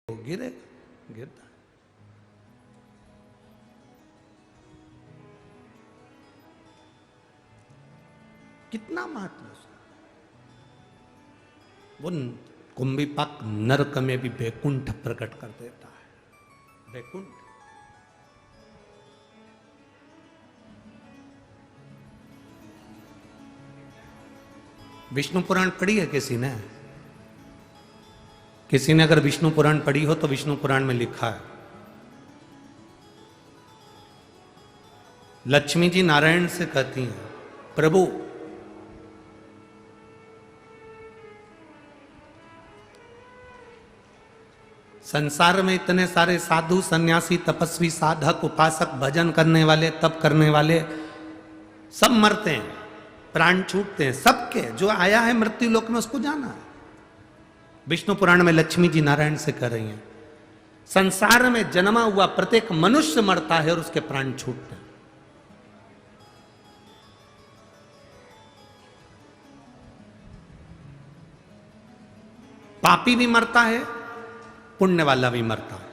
गिरे गिरता। कितना महत्व उसका। वो कुंभीपाक नरक में भी बैकुंठ प्रकट कर देता है। बैकुंठ विष्णु पुराण पढ़ी है किसी ने? किसी ने अगर विष्णु पुराण पढ़ी हो तो विष्णु पुराण में लिखा है, लक्ष्मी जी नारायण से कहती हैं, प्रभु संसार में इतने सारे साधु सन्यासी तपस्वी साधक उपासक भजन करने वाले तप करने वाले सब मरते हैं, प्राण छूटते हैं, सबके जो आया है मृत्यु लोक में उसको जाना है। विष्णु पुराण में लक्ष्मी जी नारायण से कह रही हैं, संसार में जन्मा हुआ प्रत्येक मनुष्य मरता है और उसके प्राण छूटते हैं। पापी भी मरता है, पुण्य वाला भी मरता है।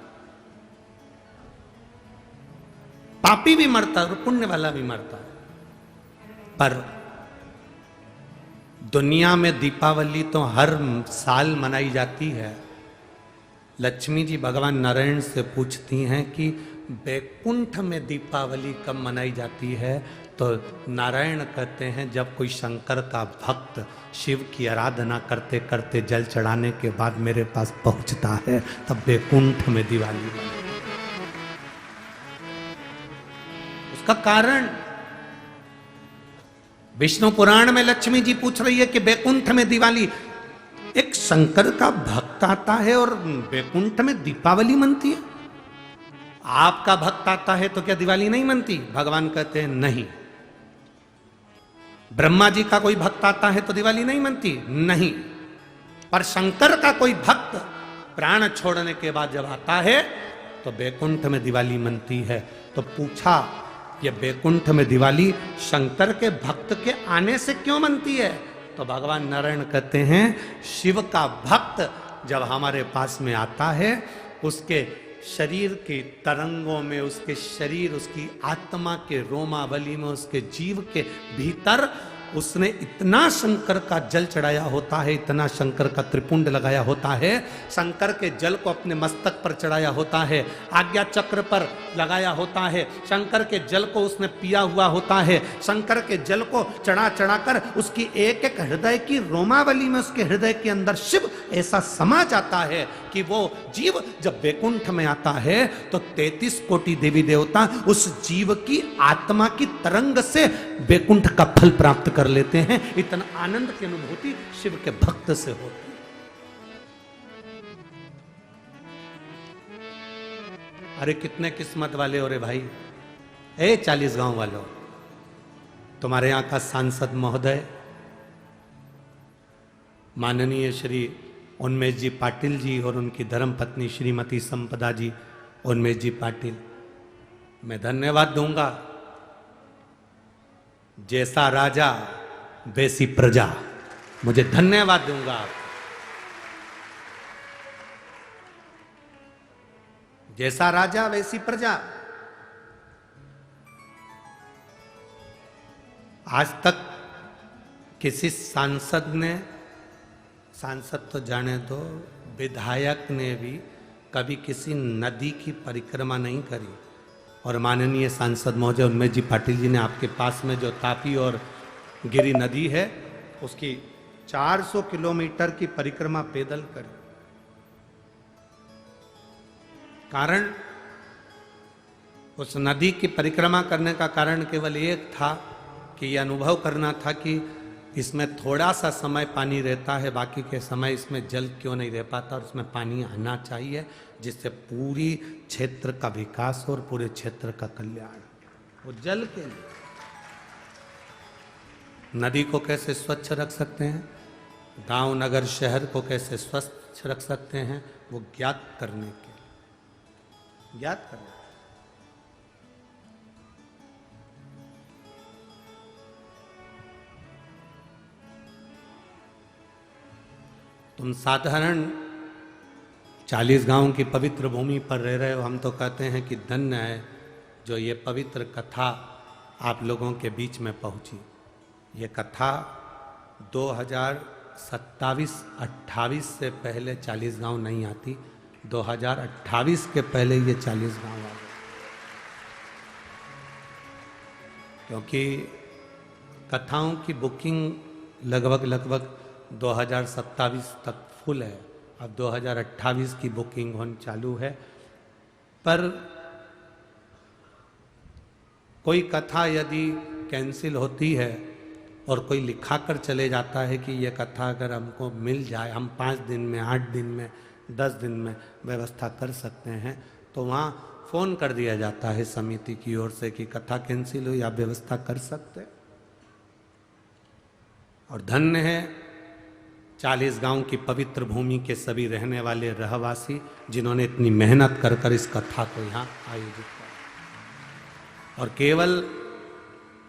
पापी भी मरता है और पुण्य वाला भी मरता है। पर दुनिया में दीपावली तो हर साल मनाई जाती है। लक्ष्मी जी भगवान नारायण से पूछती हैं कि बैकुंठ में दीपावली कब मनाई जाती है? तो नारायण कहते हैं, जब कोई शंकर का भक्त शिव की आराधना करते करते जल चढ़ाने के बाद मेरे पास पहुंचता है, तब बैकुंठ में दिवाली मनाई। उसका कारण विष्णु पुराण में लक्ष्मी जी पूछ रही है कि बैकुंठ में दिवाली, एक शंकर का भक्त आता है और बैकुंठ में दीपावली मनती है। आपका भक्त आता है तो क्या दिवाली नहीं मनती? भगवान कहते हैं नहीं। ब्रह्मा जी का कोई भक्त आता है तो दिवाली नहीं मनती? नहीं। पर शंकर का कोई भक्त प्राण छोड़ने के बाद जब आता है तो बैकुंठ में दिवाली मनती है। तो पूछा, ये बैकुंठ में दिवाली शंकर के भक्त के आने से क्यों मनती है? तो भगवान नारायण कहते हैं, शिव का भक्त जब हमारे पास में आता है, उसके शरीर के तरंगों में, उसके शरीर, उसकी आत्मा के रोमावली में, उसके जीव के भीतर उसने इतना शंकर का जल चढ़ाया होता है, इतना शंकर का त्रिपुंड लगाया होता है, शंकर के जल को अपने मस्तक पर चढ़ाया होता है, आज्ञा चक्र पर लगाया होता है, शंकर के जल को उसने पिया हुआ होता है, शंकर के जल को चढ़ा चढ़ाकर उसकी एक एक हृदय की रोमावली में, उसके हृदय के अंदर शिव ऐसा समा जाता है कि वो जीव जब बैकुंठ में आता है तो 33 कोटि देवी देवता उस जीव की आत्मा की तरंग से बैकुंठ का फल प्राप्त कर लेते हैं। इतना आनंद की अनुभूति शिव के भक्त से होती है। अरे कितने किस्मत वाले हो रे भाई। 40 गांव वालों, तुम्हारे यहां का सांसद महोदय माननीय श्री उन्मेष जी पाटिल जी और उनकी धर्मपत्नी श्रीमती संपदा जी उन्मेष जी पाटिल, मैं धन्यवाद दूंगा। जैसा राजा वैसी प्रजा, मुझे धन्यवाद दूंगा आप। जैसा राजा वैसी प्रजा। आज तक किसी सांसद ने, सांसद तो जाने दो, विधायक ने भी कभी किसी नदी की परिक्रमा नहीं करी। और माननीय सांसद महोदय उन्मेष जी पाटिल जी ने आपके पास में जो तापी और गिरी नदी है, उसकी 400 किलोमीटर की परिक्रमा पैदल करी। कारण, उस नदी की परिक्रमा करने का कारण केवल एक था कि यह अनुभव करना था कि इसमें थोड़ा सा समय पानी रहता है, बाकी के समय इसमें जल क्यों नहीं रह पाता, और उसमें पानी आना चाहिए, जिससे पूरी क्षेत्र का विकास और पूरे क्षेत्र का कल्याण। वो जल के लिए नदी को कैसे स्वच्छ रख सकते हैं, गांव नगर शहर को कैसे स्वच्छ रख सकते हैं, वो ज्ञात करने के लिए, ज्ञात करने। तुम साधारण 40 की पवित्र भूमि पर रह रहे हो, हम तो कहते हैं कि धन्य है जो ये पवित्र कथा आप लोगों के बीच में पहुंची। ये कथा 2027-28 से पहले 40 नहीं आती, 2028 के पहले ये 40 आ गए, क्योंकि कथाओं की बुकिंग लगभग 2027 तक फुल है। अब 2028 की बुकिंग होनी चालू है। पर कोई कथा यदि कैंसिल होती है और कोई लिखा कर चले जाता है कि ये कथा अगर हमको मिल जाए, हम 5 दिन में, 8 दिन में, 10 दिन में व्यवस्था कर सकते हैं, तो वहाँ फ़ोन कर दिया जाता है समिति की ओर से कि कथा कैंसिल हुई, आप व्यवस्था कर सकते। और धन्य है 40 की पवित्र भूमि के सभी रहने वाले रहवासी जिन्होंने इतनी मेहनत कर कर इस कथा को यहाँ आयोजित किया। और केवल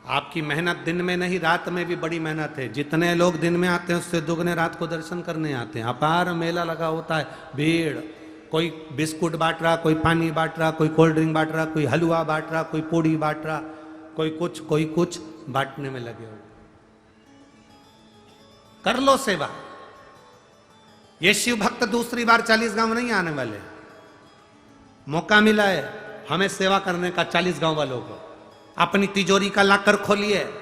आपकी मेहनत दिन में नहीं, रात में भी बड़ी मेहनत है। जितने लोग दिन में आते हैं उससे दुगने रात को दर्शन करने आते हैं। अपार मेला लगा होता है, भीड़। कोई बिस्कुट बांट रहा, कोई पानी बांट रहा, कोई कोल्ड ड्रिंक बांट रहा, कोई हलवा बांट रहा, कोई पूड़ी बांट रहा, कोई कुछ बांटने में लगे हो। कर लो सेवा। ये शिव भक्त दूसरी बार 40 नहीं आने वाले। मौका मिला है हमें सेवा करने का 40 वालों को। अपनी तिजोरी का लाकर खोलिए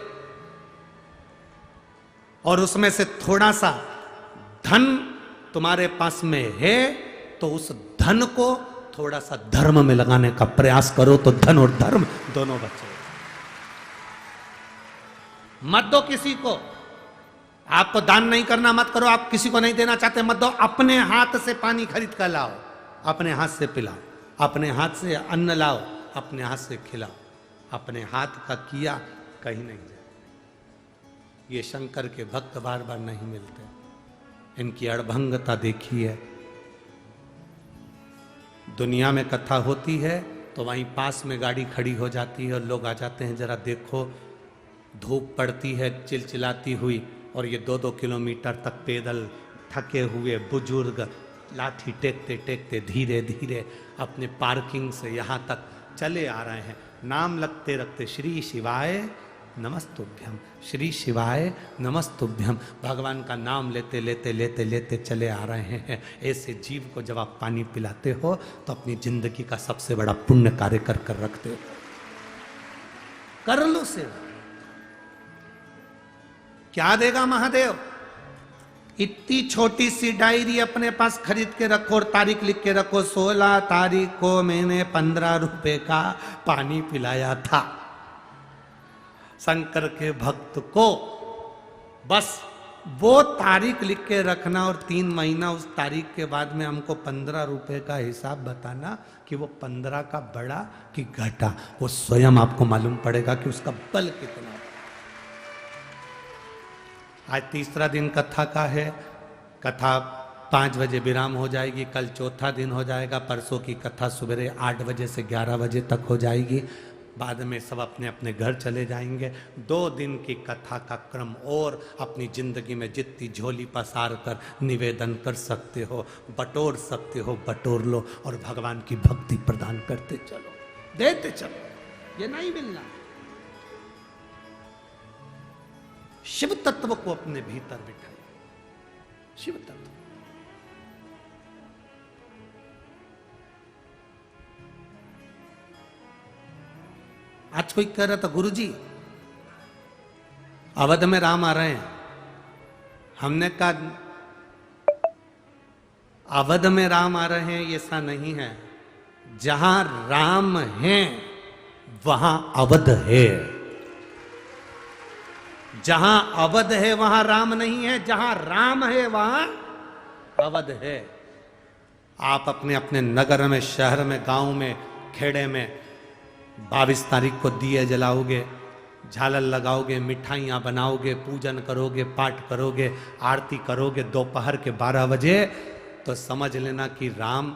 और उसमें से थोड़ा सा धन तुम्हारे पास में है तो उस धन को थोड़ा सा धर्म में लगाने का प्रयास करो, तो धन और धर्म दोनों बचे। मत दो किसी को। आपको दान नहीं करना मत करो, आप किसी को नहीं देना चाहते मत दो। अपने हाथ से पानी खरीद कर लाओ, अपने हाथ से पिलाओ, अपने हाथ से अन्न लाओ, अपने हाथ से खिलाओ। अपने हाथ का किया कहीं नहीं जाए। ये शंकर के भक्त बार बार नहीं मिलते। इनकी अड़भंगता देखिए। दुनिया में कथा होती है तो वहीं पास में गाड़ी खड़ी हो जाती है और लोग आ जाते हैं, जरा देखो। धूप पड़ती है चिलचिलाती हुई और ये 2-2 किलोमीटर तक पैदल थके हुए बुजुर्ग लाठी टेकते टेकते धीरे धीरे अपने पार्किंग से यहाँ तक चले आ रहे हैं। नाम लगते रखते श्री शिवाय नमस्तुभ्यम, श्री शिवाय नमस्तुभ्यम, भगवान का नाम लेते लेते लेते लेते चले आ रहे हैं। ऐसे जीव को जब आप पानी पिलाते हो तो अपनी जिंदगी का सबसे बड़ा पुण्य कार्य कर कर रखते हो। कर लो सेवा। क्या देगा महादेव? इतनी छोटी सी डायरी अपने पास खरीद के रखो और तारीख लिख के रखो, 16 तारीख को मैंने 15 रुपए का पानी पिलाया था शंकर के भक्त को। बस वो तारीख लिख के रखना और 3 महीना उस तारीख के बाद में हमको 15 रुपए का हिसाब बताना कि वो 15 का बढ़ा कि घटा। वो स्वयं आपको मालूम पड़ेगा कि उसका बल कितना। आज तीसरा दिन कथा का है। कथा 5 बजे विराम हो जाएगी। कल चौथा दिन हो जाएगा। परसों की कथा सवेरे 8 बजे से 11 बजे तक हो जाएगी। बाद में सब अपने अपने घर चले जाएंगे। 2 दिन की कथा का क्रम और अपनी जिंदगी में जितनी झोली पसार कर निवेदन कर सकते हो, बटोर सकते हो, बटोर लो और भगवान की भक्ति प्रदान करते चलो, देते चलो। ये नहीं मिलना। शिव तत्व को अपने भीतर बिठाइए। शिव तत्व। आज कोई कह रहा था गुरुजी अवध में राम आ रहे हैं। हमने कहा अवध में राम आ रहे हैं ऐसा नहीं है। जहां राम है वहां अवध है। जहां अवध है वहां राम नहीं है, जहां राम है वहां अवध है। आप अपने अपने नगर में, शहर में, गांव में, खेड़े में 22 तारीख को दिए जलाओगे, झालर लगाओगे, मिठाइयाँ बनाओगे, पूजन करोगे, पाठ करोगे, आरती करोगे दोपहर के 12 बजे, तो समझ लेना कि राम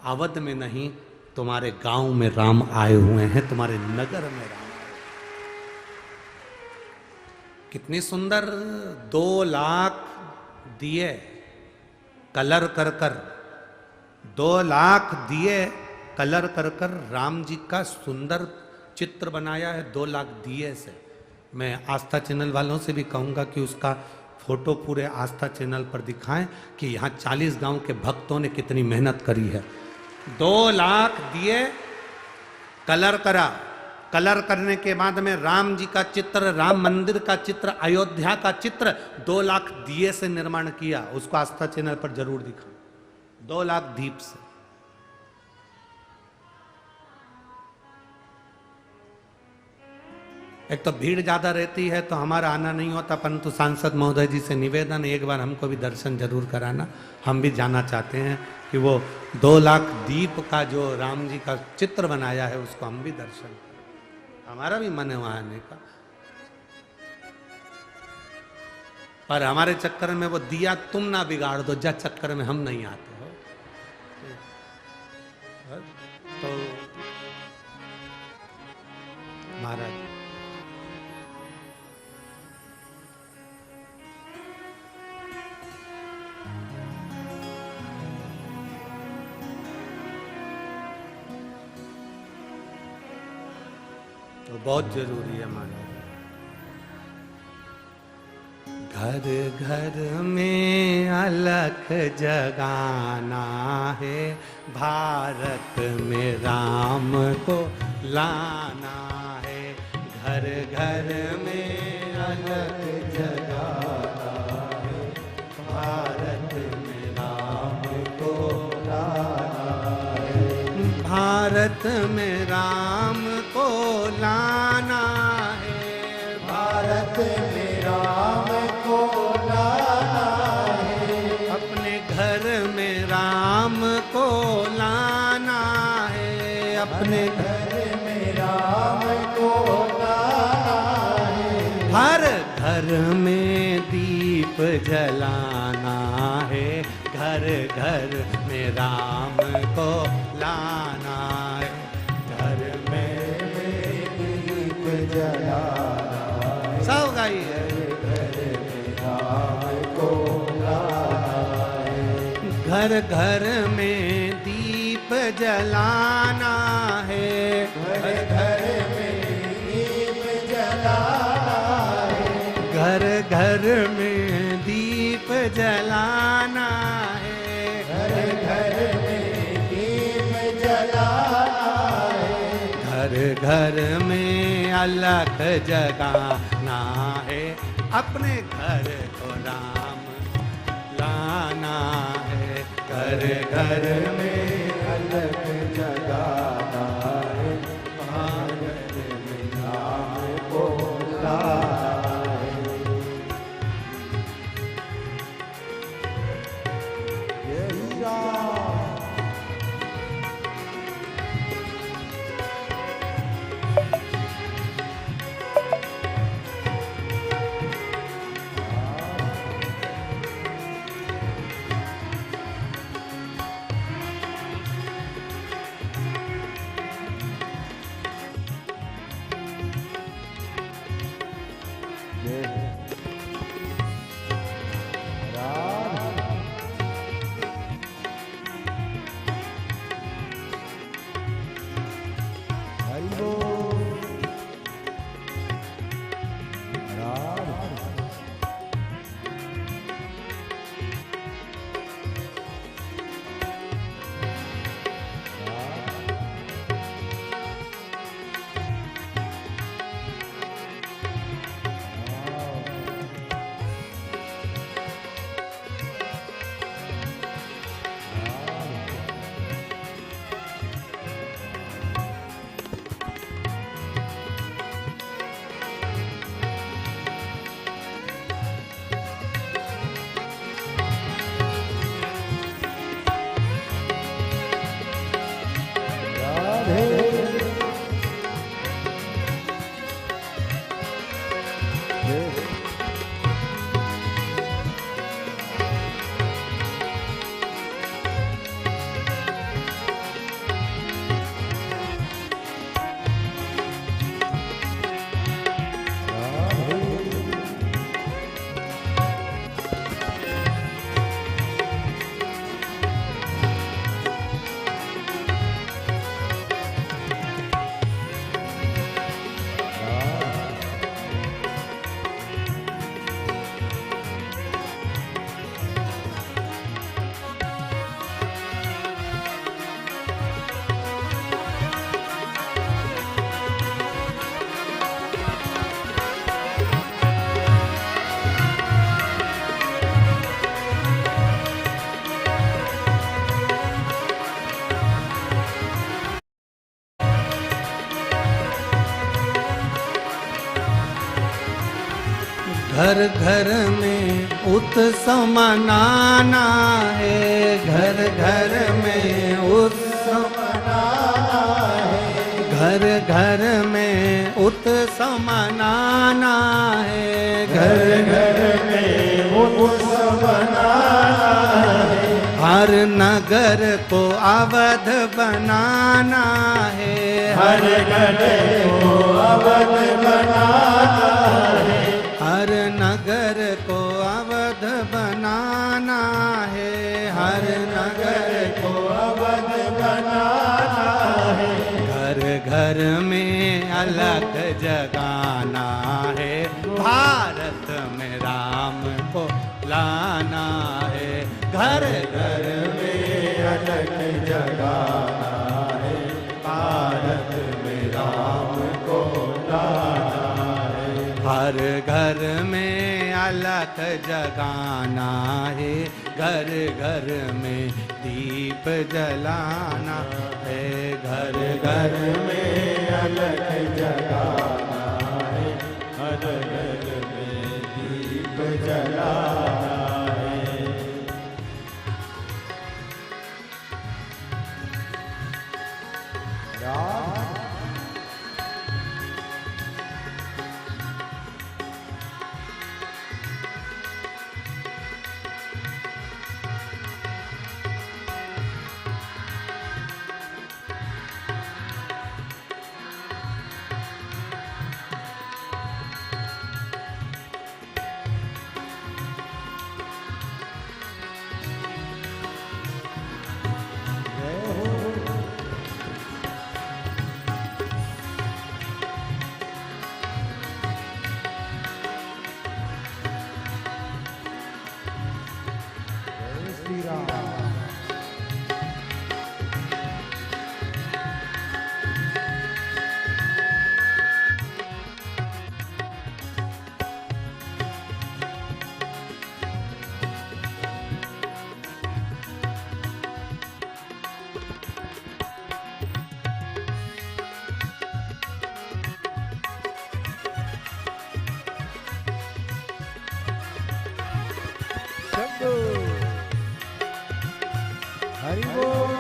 अवध में नहीं, तुम्हारे गांव में राम आए हुए हैं, तुम्हारे नगर में राम। कितनी सुंदर 2 लाख दिए कलर कर कर 2 लाख दिए कलर कर कर राम जी का सुंदर चित्र बनाया है 2 लाख दिए से। मैं आस्था चैनल वालों से भी कहूंगा कि उसका फोटो पूरे आस्था चैनल पर दिखाएं कि यहाँ 40 गांव के भक्तों ने कितनी मेहनत करी है। 2 लाख दिए कलर करा, कलर करने के बाद में राम जी का चित्र, राम मंदिर का चित्र, अयोध्या का चित्र 2 लाख दिए से निर्माण किया। उसको आस्था चैनल पर जरूर दिखा। 2 लाख दीप से। एक तो भीड़ ज्यादा रहती है तो हमारा आना नहीं होता, परंतु सांसद महोदय जी से निवेदन, एक बार हमको भी दर्शन जरूर कराना। हम भी जाना चाहते हैं कि वो 2 लाख दीप का जो राम जी का चित्र बनाया है उसको हम भी दर्शन करें। हमारा भी मन है वहां आने का, पर हमारे चक्कर में वो दिया तुम ना बिगाड़ दो, जा चक्कर में हम नहीं आते हो। तो महाराज तो बहुत जरूरी है मानो। घर घर में अलख जगाना है, भारत में राम को लाना है। घर घर में अलख जगाना है, भारत में राम को लाना है। भारत में राम को लाना है, भारत में राम को लाना है। अपने घर में राम को लाना है, अपने घर में राम को लाना है। हर घर में दीप जलाना है, घर घर में राम को लाना है। घर में दीप जलाना है, सब गाइए। घर घर में दीप जलाना है, घर घर में दीप जलाना है। घर घर में दीप जलाना है, घर घर में दीप जलाना है। घर घर में अलख जगाना है, अपने घर को राम लाना है। घर घर में अलख जगाना है, भारत में राम को लाना है। घर घर में उत्सव मनाना है, घर घर में उत्सव मनाना है, घर घर में उत्सव मनाना है, घर घर में उत्सव मनाना है। हर नगर को अवध बनाना है, हर नगर को अवध बनाना है, हर नगर को अवध बनाना है, हर नगर को अवध बनाना है। घर घर में अलग जगाना है, भारत में राम को लाना है, घर घर में अलग जगाना है, भारत में राम को लाना है। हर घर में अलग जगाना है, घर घर में दीप जलाना है, घर घर में अलग जगाना है, हर घर में दीप जलाना है। हरि बोल।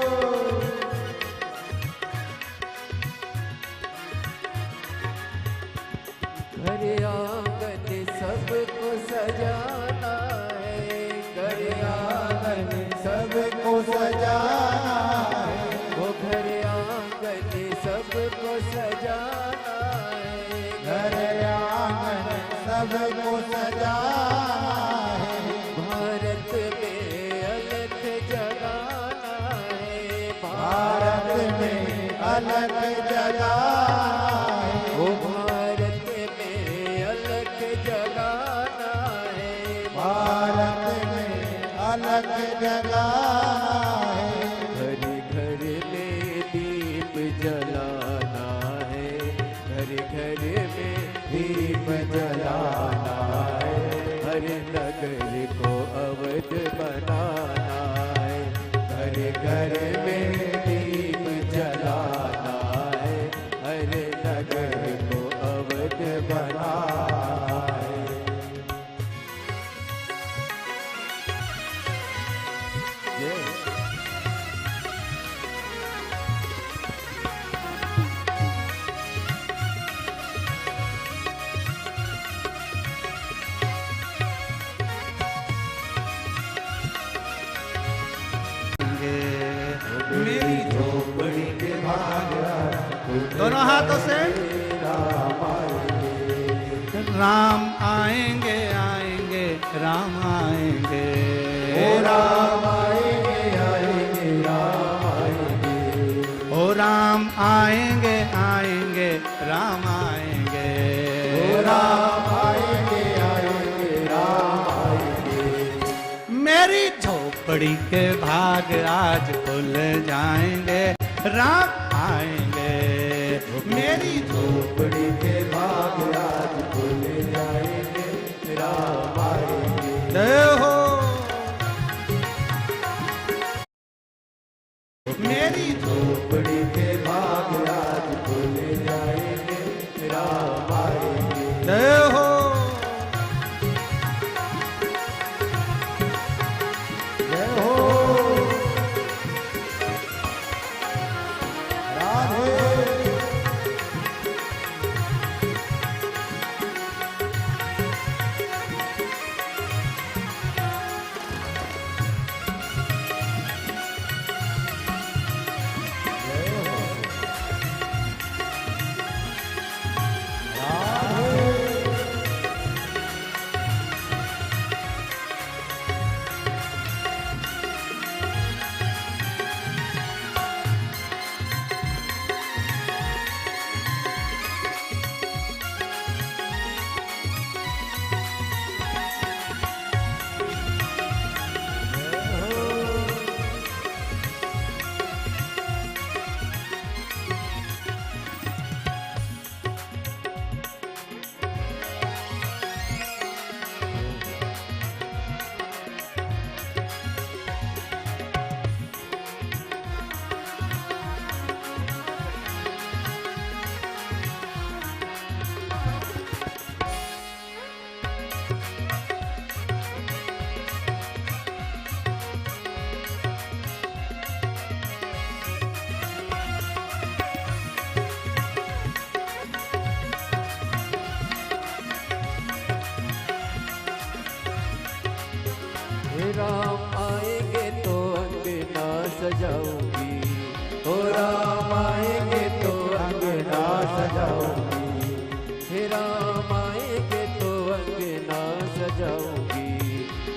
घर आंगन सबको सजाना है, घर आंगन सबको सजाना है, वो घर आंगन सबको सजाना है, घर आंगन सबको सजाना है। भारत में अलख जगाना है, भारत में अलख जगाना है, वो भारत में अलख जगाना है, भारत में अलख जगाना है। घर घर में दीप जलाना है, घर घर में दीप जलाना है, हर नगर को अवध बनाना है, घर घर में दीप जलाना है, हर नगर को अवध बनाना है। मेरी झोपड़ी के भाग, दोनों हाथों से राम आएंगे आएंगे राम आएंगे, राम आएंगे आएंगे राम आएंगे, ओ राम आएंगे आएंगे राम आएंगे, राम आएंगे आएंगे राम आएंगे। मेरी झोपड़ी के भाग आज खुल जाएंगे, राम आएंगे, मेरी झोपड़ी के भाग आज खुल जाएंगे, राम आएंगे। जय हो मेरी झोपड़ी के भाग आज खुल जाएंगे, राम आएंगे। जय हो राम आएंगे तो अंगना सजाऊंगी, ओ राम आएंगे तो अंगना सजाऊंगी, हे राम आएंगे तो अंगना सजाऊंगी,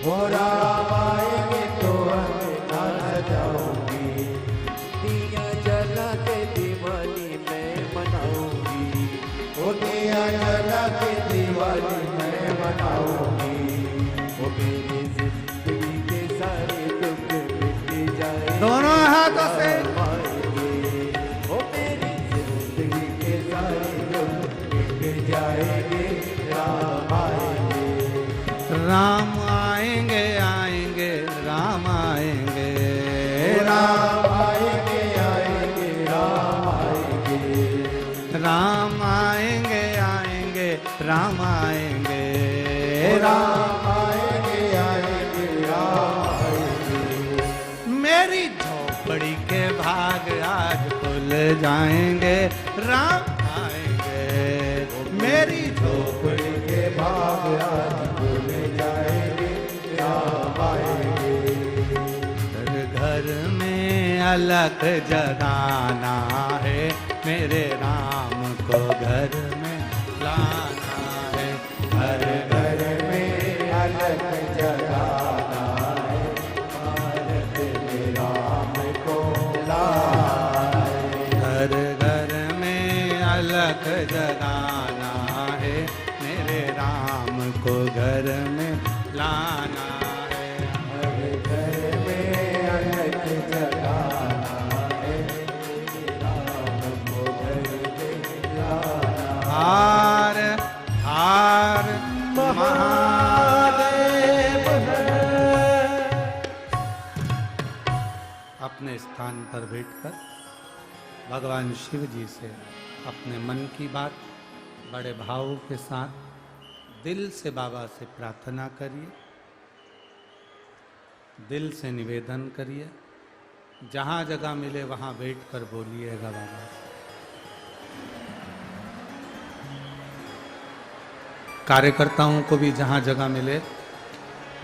ओ राम आएंगे तो अंगना सजाऊंगी, दिया जला के दिवाली मैं मनाऊंगी, ओ दिया जला के दिवाली मैं मनाऊंगी, ओ मेरी जिंदगी के सारे दुख मिट जाए, दोनों हाथों से ओ मेरी जिंदगी के सारे दुख मिट जाएंगे, राम आएंगे, राम आएंगे आएंगे राम आएंगे, राम आएंगे आएंगे राम आएंगे, राम आएंगे आएंगे राम आएंगे, राम आएंगे आएंगे राम आएंगे, मेरी झोपड़ी के भाग आज खुल जाएंगे, राम आएंगे, मेरी झोपड़ी के भाग आज खुल जाएंगे, राम आएंगे, घर में अलग जगाना है, मेरे राम को घर में लाना है, हर घर में अलग जगाना है, भारत में राम को लाए, घर घर में अलग जगाना है, मेरे राम को घर में लाना है, हर घर में अलग जगाना है, राम को घर में लाना, हार हार महादेव अपने स्थान पर बैठकर भगवान शिव जी से अपने मन की बात बड़े भाव के साथ दिल से बाबा से प्रार्थना करिए, दिल से निवेदन करिए, जहाँ जगह मिले वहाँ बैठकर बोलिएगा बाबा। कार्यकर्ताओं को भी जहाँ जगह मिले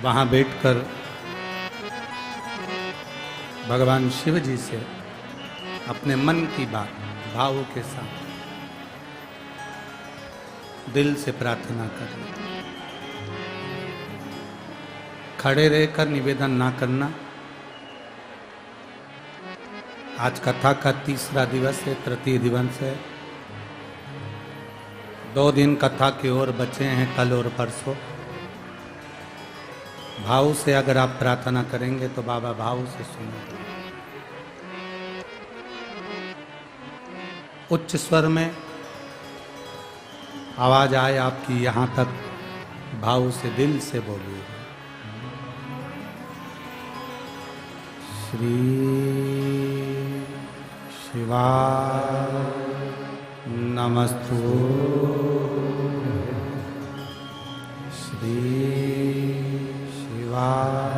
वहाँ बैठकर भगवान शिव जी से अपने मन की बात भाव के साथ दिल से प्रार्थना करें। खड़े रहकर निवेदन ना करना। आज कथा का तीसरा दिवस है, तृतीय दिवस है। 2 दिन कथा की ओर बचे हैं, कल और परसों। भाव से अगर आप प्रार्थना करेंगे तो बाबा भाव से सुनेंगे। उच्च स्वर में आवाज आए आपकी, यहाँ तक भाव से दिल से बोलिए। श्री शिवाय नमस्तु, श्री शिवाय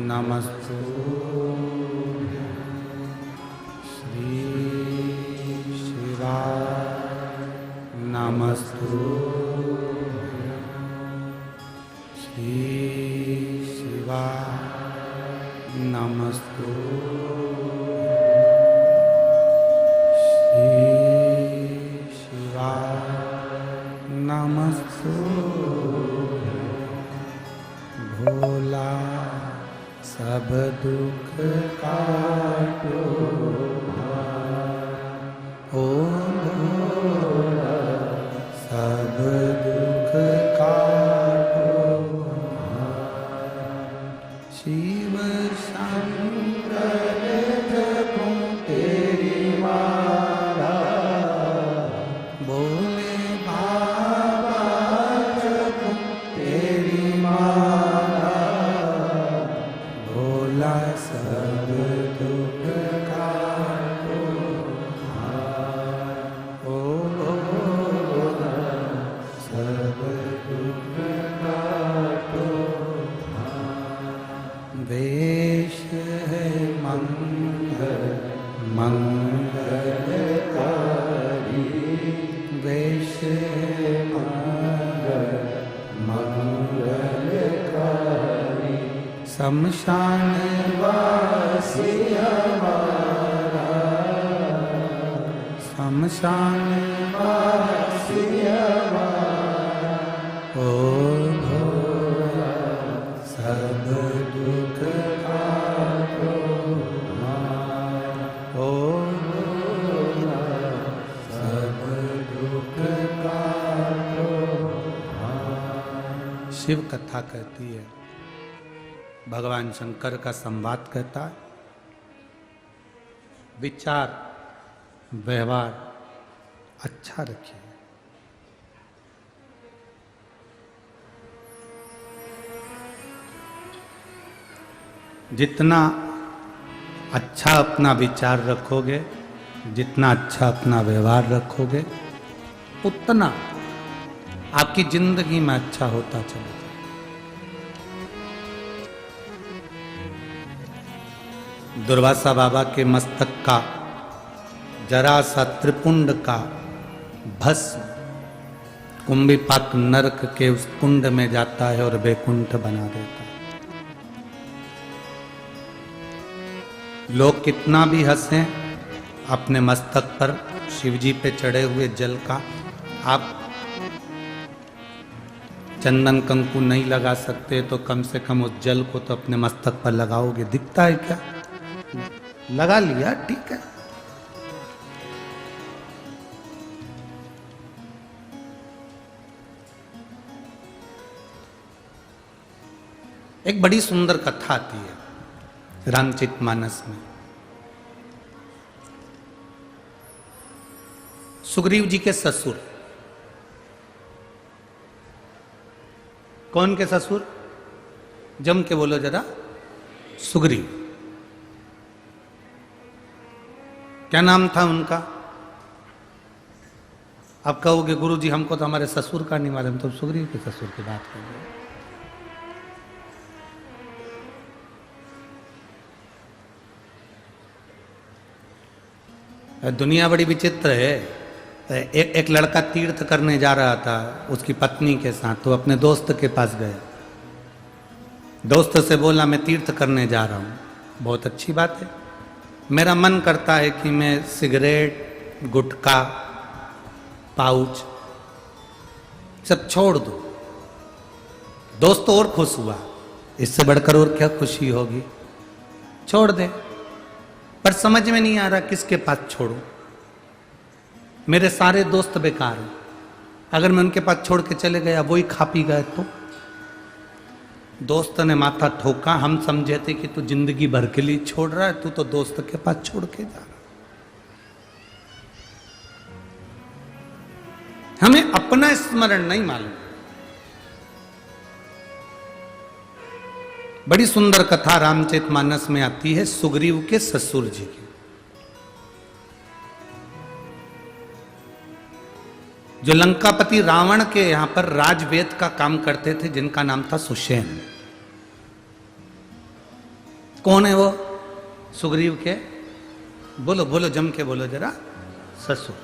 नमस्तु, श्री शिवाय नमस्तु, श्री शिवाय नमस्तु, श्री शिवाय नमस्तु। भोला सब दुख काटो, ओ भोला सब दुख काटो, शिव शंकर जपो तेरी माला, भोले बाबा जपो तेरी माला, भोला सब दुख काटो, ओ भोला सब दुख काटो। वेश है मंगल मंगलकारी, वेश है मंगल मंगलकारी, शमशान वासी हमारा, शमशान वासी हमारा, ओ भोला सब दुख काटो हमारा, ओ भोला सब दुख काटो हमारा। शिव कथा कहती है, भगवान शंकर का संवाद कहता है, विचार व्यवहार अच्छा रखिए। जितना अच्छा अपना विचार रखोगे, जितना अच्छा अपना व्यवहार रखोगे, उतना आपकी जिंदगी में अच्छा होता चलेगा। दुर्वासा बाबा के मस्तक का जरा सा त्रिपुंड का भस्म कुंभीपाक नरक के उस कुंड में जाता है और वैकुंठ बना देता है। लोग कितना भी हंसें, अपने मस्तक पर शिवजी पे चढ़े हुए जल का आप चंदन कंकु नहीं लगा सकते तो कम से कम उस जल को तो अपने मस्तक पर लगाओगे। दिखता है क्या? लगा लिया, ठीक है। एक बड़ी सुंदर कथा आती है रामचरितमानस में। सुग्रीव जी के ससुर, कौन के ससुर? जम के बोलो जरा। सुग्रीव। क्या नाम था उनका? आप कहोगे गुरुजी हमको तो हमारे ससुर का नहीं मालूम, तो सुग्रीव के ससुर की बात कर रहे हैं। दुनिया बड़ी विचित्र है। एक लड़का तीर्थ करने जा रहा था उसकी पत्नी के साथ, तो अपने दोस्त के पास गया। दोस्त से बोला मैं तीर्थ करने जा रहा हूँ। बहुत अच्छी बात है, मेरा मन करता है कि मैं सिगरेट, गुटखा, पाउच सब छोड़ दूं। दोस्त और खुश हुआ, इससे बढ़कर और क्या खुशी होगी। छोड़ दे, पर समझ में नहीं आ रहा किसके पास छोड़ूं। मेरे सारे दोस्त बेकार हैं, अगर मैं उनके पास छोड़ के चले गया वही खा पी गए तो। दोस्त ने माथा ठोका। हम समझे थे कि तू जिंदगी भर के लिए छोड़ रहा है, तू तो दोस्त के पास छोड़ के जा रहा। हमें अपना स्मरण नहीं मालूम। बड़ी सुंदर कथा रामचरितमानस में आती है सुग्रीव के ससुर जी की। जो लंकापति रावण के यहां पर राजवेद का काम करते थे, जिनका नाम था सुषेण। कौन है वो? सुग्रीव के, बोलो बोलो जम के बोलो जरा, ससुर।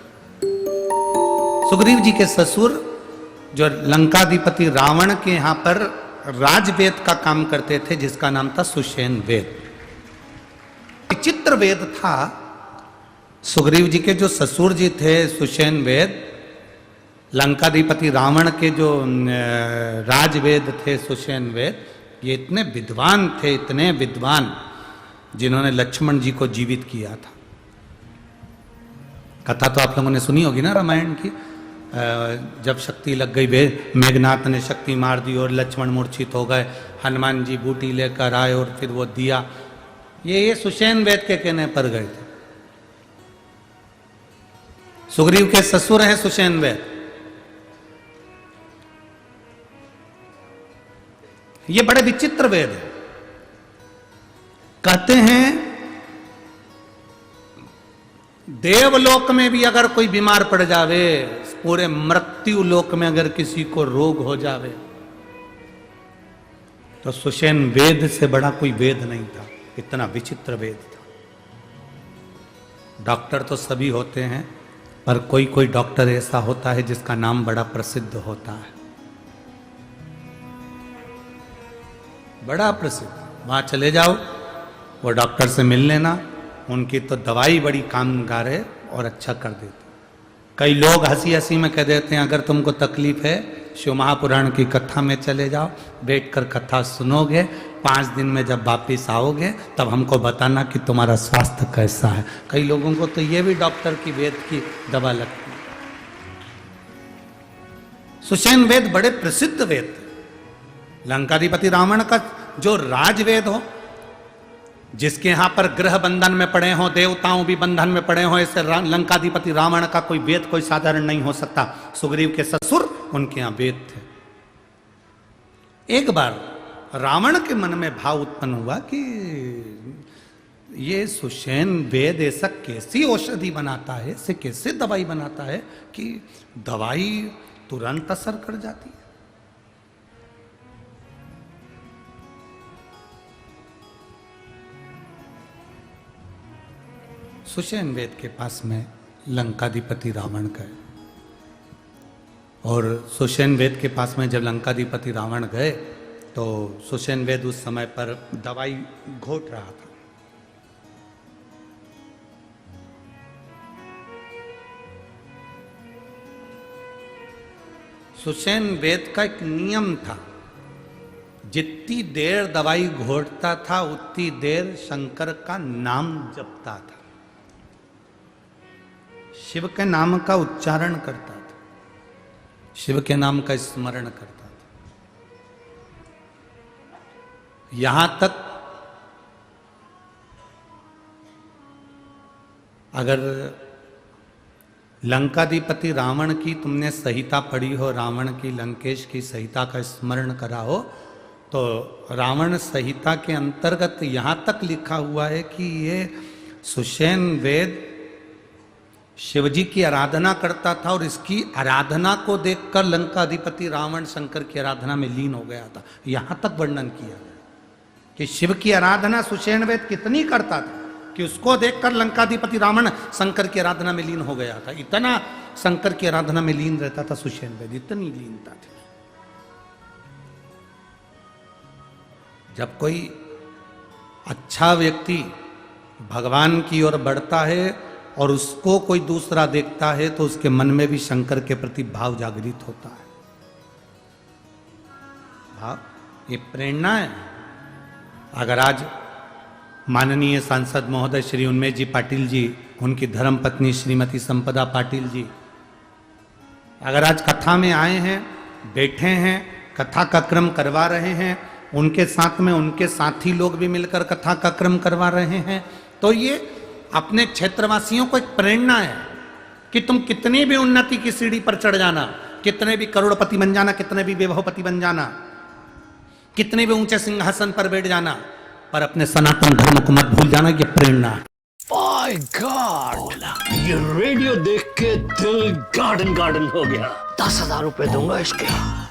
सुग्रीव जी के ससुर जो लंकाधिपति रावण के यहां पर राजवेद का काम करते थे, जिसका नाम था सुषेण वेद। विचित्र वेद था। सुग्रीव जी के जो ससुर जी थे सुषेण वेद, लंकाधिपति रावण के जो राजवेद थे सुषेण वेद, ये इतने विद्वान थे, इतने विद्वान, जिन्होंने लक्ष्मण जी को जीवित किया था। कथा तो आप लोगों ने सुनी होगी ना रामायण की। जब शक्ति लग गई, मेघनाथ ने शक्ति मार दी और लक्ष्मण मूर्छित हो गए। हनुमान जी बूटी लेकर आए और फिर वो दिया। ये सुषेण वेद के कहने पर गए थे। सुग्रीव के ससुर हैं सुषेण वेद। ये बड़े विचित्र वेद है। कहते हैं देवलोक में भी अगर कोई बीमार पड़ जावे, पूरे मृत्यु लोक में अगर किसी को रोग हो जावे, तो सुषेण वेद से बड़ा कोई वेद नहीं था। इतना विचित्र वेद था। डॉक्टर तो सभी होते हैं, पर कोई कोई डॉक्टर ऐसा होता है जिसका नाम बड़ा प्रसिद्ध होता है, बड़ा प्रसिद्ध। वहाँ चले जाओ, वो डॉक्टर से मिल लेना, उनकी तो दवाई बड़ी कामगार है और अच्छा कर देती। कई लोग हंसी हंसी में कह देते हैं अगर तुमको तकलीफ है शिव महापुराण की कथा में चले जाओ, बैठकर कथा सुनोगे, 5 दिन में जब वापिस आओगे तब हमको बताना कि तुम्हारा स्वास्थ्य कैसा है। कई लोगों को तो ये भी डॉक्टर की वेद की दवा लगती है। सुषेण वेद बड़े प्रसिद्ध वेद थे। लंकाधिपति रावण का जो राजवेद हो, जिसके यहां पर ग्रह बंधन में पड़े हो, देवताओं भी बंधन में पड़े हो, ऐसे लंकाधिपति रावण का कोई वेद कोई साधारण नहीं हो सकता। सुग्रीव के ससुर उनके यहां वेद थे। एक बार रावण के मन में भाव उत्पन्न हुआ कि ये सुषेण वेद ऐसा कैसी औषधि बनाता है, ऐसे कैसे दवाई बनाता है कि दवाई तुरंत असर कर जाती है। सुषेण वेद के पास में लंकाधिपति रावण गए, और सुषेण वेद के पास में जब लंकाधिपति रावण गए तो सुषेण वेद उस समय पर दवाई घोट रहा था। सुषेण वेद का एक नियम था, जितनी देर दवाई घोटता था उतनी देर शंकर का नाम जपता था, शिव के नाम का उच्चारण करता था, शिव के नाम का स्मरण करता था। यहां तक अगर लंकाधिपति रावण की तुमने संहिता पढ़ी हो, रावण की लंकेश की संहिता का स्मरण करा हो, तो रावण संहिता के अंतर्गत यहां तक लिखा हुआ है कि ये सुषेण वेद शिवजी की आराधना करता था, और इसकी आराधना को देखकर लंकाधिपति रावण शंकर की आराधना में लीन हो गया था। यहां तक वर्णन किया गया कि शिव की आराधना सुषेण वेद कितनी करता था कि उसको देखकर लंकाधिपति रावण शंकर की आराधना में लीन हो गया था। इतना शंकर की आराधना में लीन रहता था सुषेण वेद, इतनी लीनता थी। जब कोई अच्छा व्यक्ति भगवान की ओर बढ़ता है और उसको कोई दूसरा देखता है तो उसके मन में भी शंकर के प्रति भाव जागृत होता है। भाव, ये प्रेरणा है। अगर आज माननीय सांसद महोदय श्री उन्मेष जी पाटिल जी, उनकी धर्मपत्नी श्रीमती संपदा पाटिल जी, अगर आज कथा में आए हैं, बैठे हैं, कथा का क्रम करवा रहे हैं, उनके साथ में उनके साथी लोग भी मिलकर कथा का क्रम करवा रहे हैं, तो ये अपने क्षेत्रवासियों को एक प्रेरणा है कि तुम कितनी भी उन्नति की सीढ़ी पर चढ़ जाना, कितने भी करोड़पति बन जाना, कितने भी वैभवपति बन जाना, कितने भी ऊंचे सिंहासन पर बैठ जाना, पर अपने सनातन धर्म को मत भूल जाना। ये प्रेरणा है। माय गॉड, ये रेडियो देख के दिल गार्डन गार्डन हो गया। 10,000 रुपए दूंगा इसके।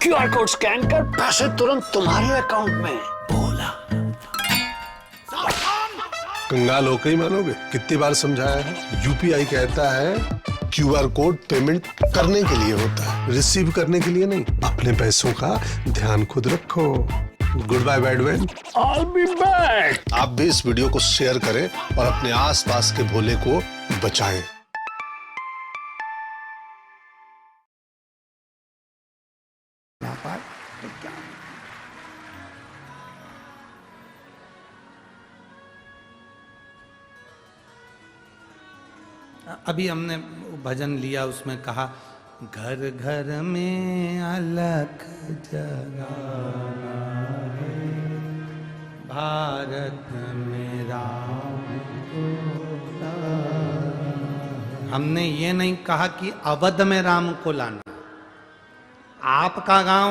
QR कोड स्कैन कर, पैसे तुरंत तुम्हारे अकाउंट में। बोला कंगाल होकर ही मानोगे? कितनी बार समझाया है? UPI कहता है QR कोड पेमेंट करने के लिए होता है, रिसीव करने के लिए नहीं। अपने पैसों का ध्यान खुद रखो। Goodbye badman, I'll be back। आप भी इस वीडियो को शेयर करें और अपने आसपास के भोले को बचाएं। अभी हमने भजन लिया, उसमें कहा घर घर में अलख जगाना है, भारत में राम को लाना। हमने ये नहीं कहा कि अवध में राम को लाना। आपका गांव,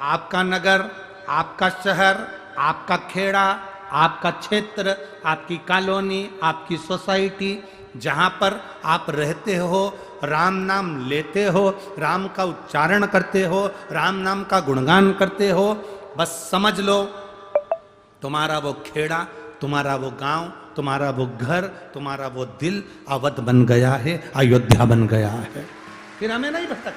आपका नगर, आपका शहर, आपका खेड़ा, आपका क्षेत्र, आपकी कॉलोनी, आपकी सोसाइटी, जहां पर आप रहते हो, राम नाम लेते हो, राम का उच्चारण करते हो, राम नाम का गुणगान करते हो, बस समझ लो तुम्हारा वो खेड़ा, तुम्हारा वो गांव, तुम्हारा वो घर, तुम्हारा वो दिल अवध बन गया है, अयोध्या बन गया है। फिर हमें नहीं भटका।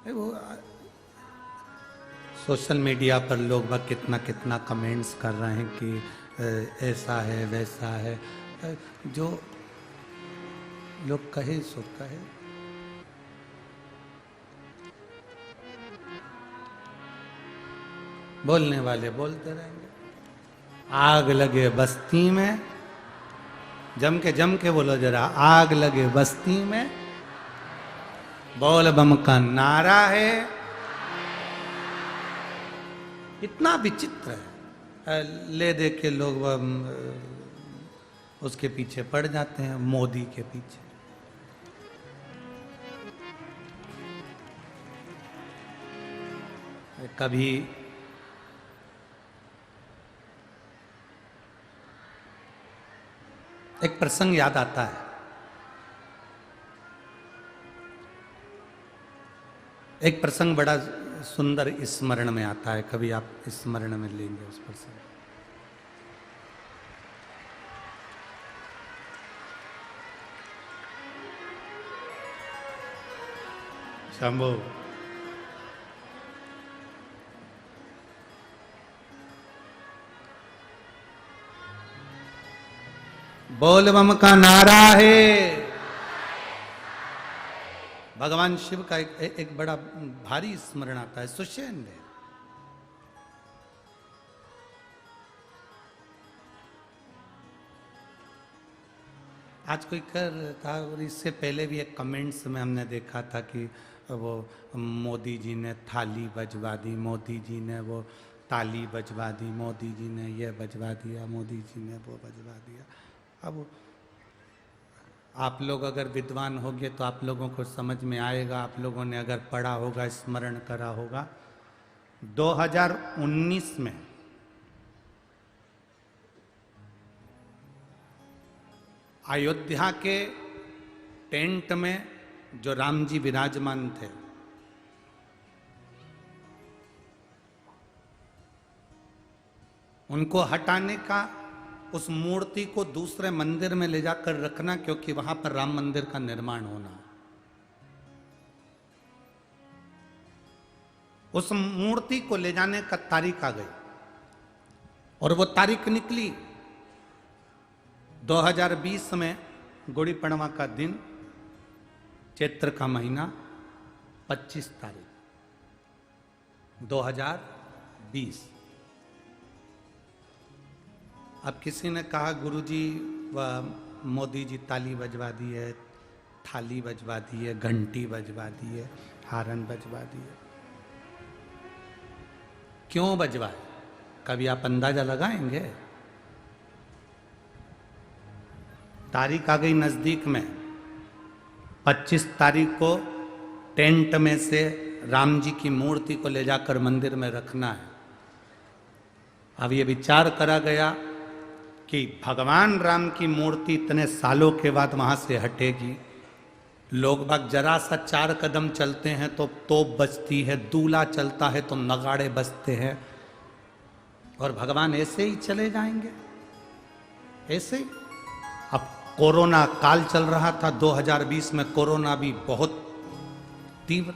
वो सोशल मीडिया पर लोग बाग कितना कितना कमेंट्स कर रहे हैं कि ऐसा है वैसा है, जो लोग कहे सो कहे। बोलने वाले बोलते रहेंगे। आग लगे बस्ती में, जम के बोलो जरा, आग लगे बस्ती में, बोल बम का नारा है। इतना विचित्र है, ले दे के लोग उसके पीछे पड़ जाते हैं, मोदी के पीछे। कभी एक प्रसंग याद आता है। एक प्रसंग बड़ा सुंदर स्मरण में आता है, कभी आप स्मरण में लेंगे उस प्रसंग। शंभो बोल बम का नारा है। भगवान शिव का एक बड़ा भारी स्मरण आता है सुषेण में। आज कोई कर था, और इससे पहले भी एक कमेंट्स में हमने देखा था कि वो मोदी जी ने थाली बजवा दी, मोदी जी ने वो ताली बजवा दी, मोदी जी ने ये बजवा दिया, मोदी जी ने वो बजवा दिया। अब आप लोग अगर विद्वान होंगे तो आप लोगों को समझ में आएगा, आप लोगों ने अगर पढ़ा होगा, स्मरण करा होगा। 2019 में अयोध्या के टेंट में जो राम जी विराजमान थे, उनको हटाने का, उस मूर्ति को दूसरे मंदिर में ले जाकर रखना, क्योंकि वहां पर राम मंदिर का निर्माण होना। उस मूर्ति को ले जाने का तारीख आ गई, और वो तारीख निकली 2020 में, गुड़ी पड़वा का दिन, चैत्र का महीना, 25 तारीख 2020। अब किसी ने कहा गुरुजी व मोदी जी ताली बजवा दी है, थाली बजवा दी है, घंटी बजवा दी है, हारन बजवा दी है। क्यों बजवाए? कभी आप अंदाजा लगाएंगे? तारीख आ गई नजदीक में, 25 तारीख को टेंट में से राम जी की मूर्ति को ले जाकर मंदिर में रखना है। अब ये विचार करा गया कि भगवान राम की मूर्ति इतने सालों के बाद वहां से हटेगी, लोग बाग जरा सा 4 कदम चलते हैं तो तोप बजती है, दूल्हा चलता है तो नगाड़े बजते हैं, और भगवान ऐसे ही चले जाएंगे, ऐसे ही। अब कोरोना काल चल रहा था 2020 में, कोरोना भी बहुत तीव्र।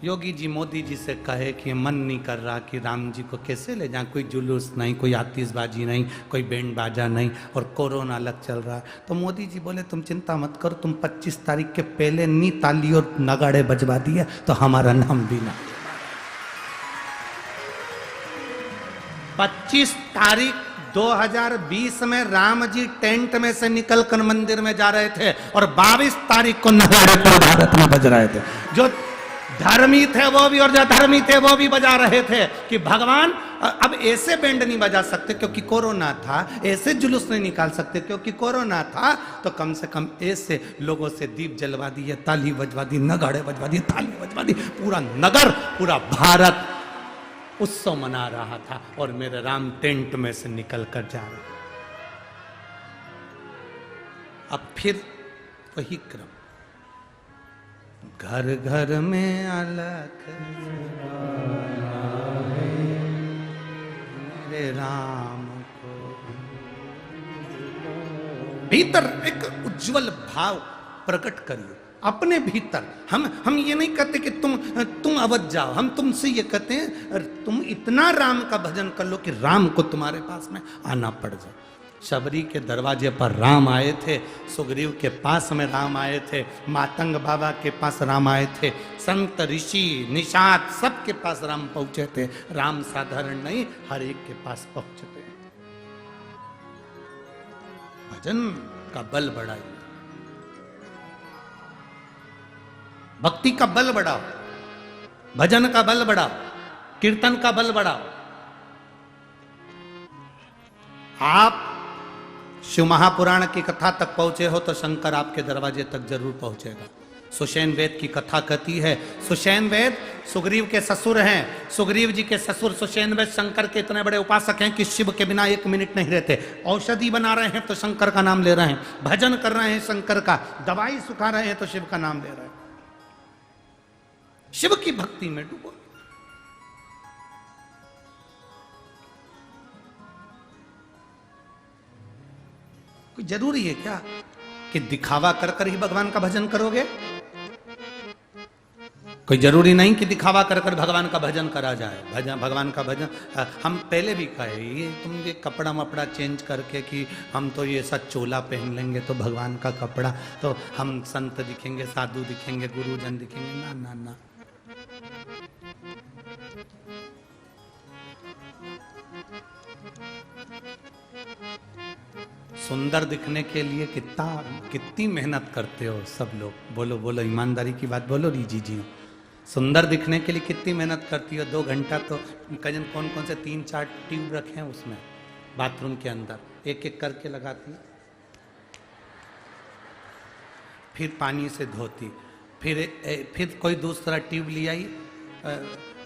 योगी जी मोदी जी से कहे कि मन नहीं कर रहा कि राम जी को कैसे ले जाएं, कोई जुलूस नहीं, कोई आतिशबाजी नहीं, कोई बैंड बाजा नहीं, और कोरोना अलग चल रहा है। तो मोदी जी बोले तुम चिंता मत करो, तुम 25 तारीख के पहले नी ताली और नगाड़े बजवा दिए तो हमारा नाम भी ना। 25 तारीख 2020 में राम जी टेंट में से निकलकर मंदिर में जा रहे थे, और 22 तारीख को नगाड़े पूरे भारत में बज रहे थे। जो धर्मी थे वो भी और जो धर्मी थे वो भी बजा रहे थे कि भगवान अब ऐसे बैंड नहीं बजा सकते क्योंकि कोरोना था, ऐसे जुलूस नहीं निकाल सकते क्योंकि कोरोना था, तो कम से कम ऐसे लोगों से दीप जलवा दिए, ताली बजवा दी, नगाड़े बजवा दिए, ताली बजवा दी, पूरा नगर, पूरा भारत उत्सव मना रहा था, और मेरे राम टेंट में से निकल कर जा रहे। अब फिर वही क्रम, घर घर में अलख मेरे राम को, भीतर एक उज्जवल भाव प्रकट करिए। अपने भीतर हम ये नहीं कहते कि तुम अवध जाओ, हम तुमसे ये कहते हैं तुम इतना राम का भजन कर लो कि राम को तुम्हारे पास में आना पड़ जाए। शबरी के दरवाजे पर राम आए थे, सुग्रीव के पास में राम आए थे, मातंग बाबा के पास राम आए थे, संत ऋषि निषाद सबके पास राम पहुंचे थे। राम साधारण नहीं, हर एक के पास पहुंचते हैं। भजन का बल बढ़ाइए, भक्ति का बल बढ़ाओ, भजन का बल बढ़ाओ, कीर्तन का बल बढ़ाओ। आप शिव महापुराण की कथा तक पहुंचे हो तो शंकर आपके दरवाजे तक जरूर पहुंचेगा। सुषेण वेद की कथा कहती है, सुषेण वेद सुग्रीव के ससुर हैं। सुग्रीव जी के ससुर सुषेण वेद शंकर के इतने बड़े उपासक हैं कि शिव के बिना एक मिनट नहीं रहते। औषधि बना रहे हैं तो शंकर का नाम ले रहे हैं, भजन कर रहे हैं शंकर का, दवाई सुखा रहे हैं तो शिव का नाम ले रहे हैं। शिव की भक्ति में डूबो। कोई जरूरी है क्या कि दिखावा कर कर ही भगवान का भजन करोगे? कोई जरूरी नहीं कि दिखावा कर कर भगवान का भजन करा जाए। भगवान का भजन हम पहले भी कहे, ये तुम ये कपड़ा मपड़ा चेंज करके कि हम तो ये ऐसा चोला पहन लेंगे तो भगवान का कपड़ा तो हम संत दिखेंगे, साधु दिखेंगे, गुरुजन दिखेंगे। ना ना ना, सुंदर दिखने के लिए कितनी मेहनत करते हो सब लोग। बोलो बोलो, ईमानदारी की बात बोलो रीजी जी। सुंदर दिखने के लिए कितनी मेहनत करती हो? 2 घंटा तो कजन कौन कौन से 3-4 ट्यूब रखे हैं उसमें बाथरूम के अंदर, एक एक करके लगाती, फिर पानी से धोती, फिर कोई दूसरा ट्यूब ले आई।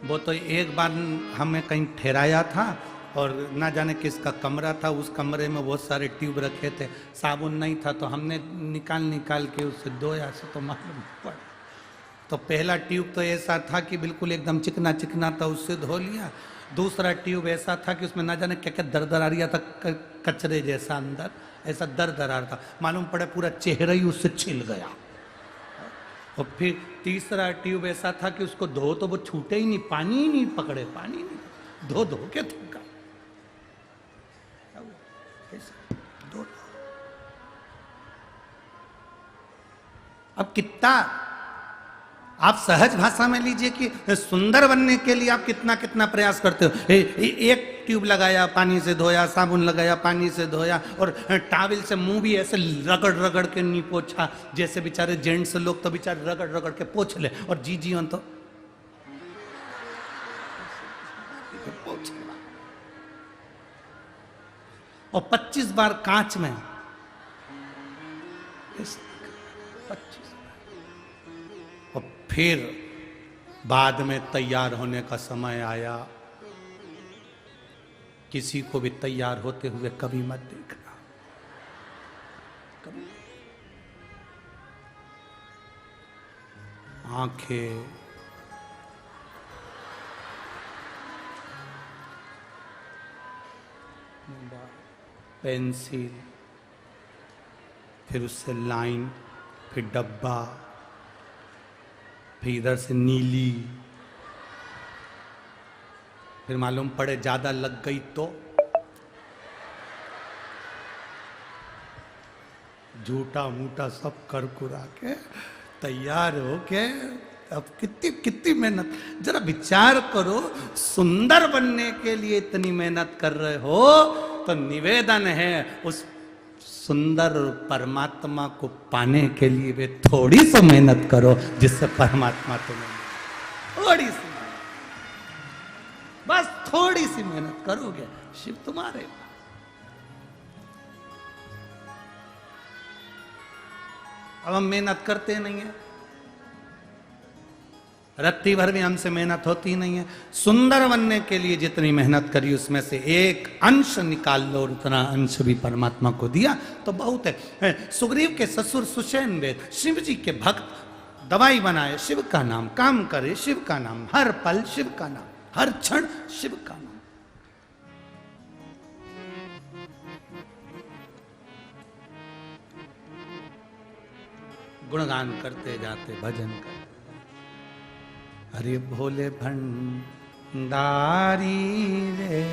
वो तो एक बार हमें कहीं ठहराया था और ना जाने किसका कमरा था, उस कमरे में बहुत सारे ट्यूब रखे थे, साबुन नहीं था तो हमने निकाल के उससे धोया से तो मालूम पड़ा। तो पहला ट्यूब तो ऐसा था कि बिल्कुल एकदम चिकना चिकना था, उससे धो लिया। दूसरा ट्यूब ऐसा था कि उसमें ना जाने क्या क्या दर आ रहा था, कचरे जैसा अंदर ऐसा दर आ रहा था, मालूम पड़े पूरा चेहरा ही उससे छिल गया। और फिर तीसरा ट्यूब ऐसा था कि उसको धो तो वो छूटे ही नहीं, पानी ही नहीं पकड़े, पानी नहीं, धो के थूका। अब कितना आप सहज भाषा में लीजिए कि सुंदर बनने के लिए आप कितना प्रयास करते हो। एक ट्यूब लगाया, पानी से धोया, साबुन लगाया, पानी से धोया, और टॉवल से मुंह भी ऐसे रगड़ के नहीं पोछा, जैसे बेचारे जेंट्स लोग तो बेचारे रगड़ के पोछ ले, और जी तो पोछ। और 25 बार कांच में, 25। और फिर बाद में तैयार होने का समय आया, किसी को भी तैयार होते हुए कभी मत देखना, कभी। आंखें, पेंसिल, फिर उससे लाइन, फिर डब्बा, फिर इधर से नीली, फिर मालूम पड़े ज्यादा लग गई तो झूठा मूठा सब कर कुरा के तैयार हो के। अब कितनी मेहनत, जरा विचार करो, सुंदर बनने के लिए इतनी मेहनत कर रहे हो तो निवेदन है उस सुंदर परमात्मा को पाने के लिए वे थोड़ी सी मेहनत करो, जिससे परमात्मा तुम्हें थोड़ी सी मेहनत, बस थोड़ी सी मेहनत करोगे, शिव तुम्हारे। अब हम मेहनत करते नहीं है, रत्ती भर भी हमसे मेहनत होती नहीं है। सुंदर बनने के लिए जितनी मेहनत करी उसमें से एक अंश निकाल लो और उतना अंश भी परमात्मा को दिया तो बहुत है। सुग्रीव के ससुर सुषेण वेद शिव जी के भक्त, दवाई बनाए शिव का नाम, काम करे शिव का नाम, हर पल शिव का नाम, हर क्षण शिव का नाम। गुणगान करते जाते, भजन करते। अरे भोले भंडारी रे,